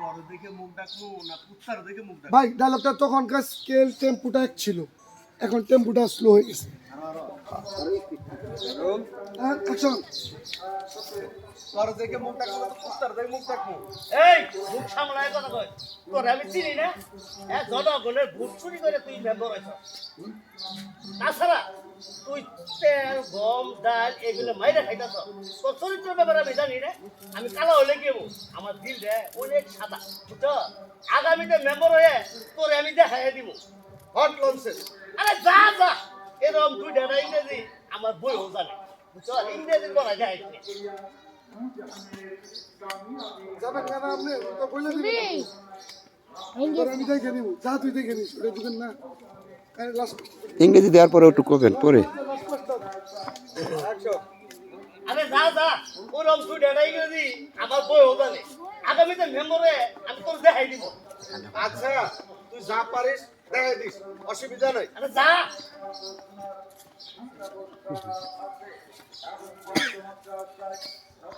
বড় দেখে মুখ ডাকবো না কুত্তার দেখে মুখ ডাকবো? ভাই ডায়লগটা তখনকার স্কেল টেম্পোটা এক ছিল, এখন টেম্পোটা স্লো হয়ে গেছে। অ্যাকশন। বড় দেখে মুখ ডাকবো না কুত্তার দেখে মুখ ডাকবো? এই মুখ সামলায় কথা কয় তোর আমি চিনি না জনগণের ভোট চুরি করে তুই মেম্বার হয়েছ তাছাড়া তুই তেল গম ডাল এগুলো মাইরে খাইতেছ তোর চরিত্রের ব্যাপারে আমি জানি না আমি কালা হলে কি হবো আমার দিল রে অনেক সাদা বুঝছ আগামীতে মেম্বার হয়ে তোরে আমি দেখাই দিব হট লঞ্চেস। আরে যা যা এরকম দুই ডেটা ইংরেজি আমার বইও জানে বুঝছ ইংরেজির বলা যায় যাবেন কেন আপনি? তো বলে দিবেন আমি দেখে নিব। যা তুই দেখে নিস, ওটা দিবেন না। লাস্ট ইংরেজি দেওয়ার পরে একটু করবেন পরে। আরে যা যা ওরকম দুই ডেটা ইংরেজি আমার বইও জানে আগামীতে মেম্বার হয়ে আমি তোর দেখাই দিব আচ্ছা তুই যা পারিস দেখাই দিস, অসুবিধা নাই। আরে যা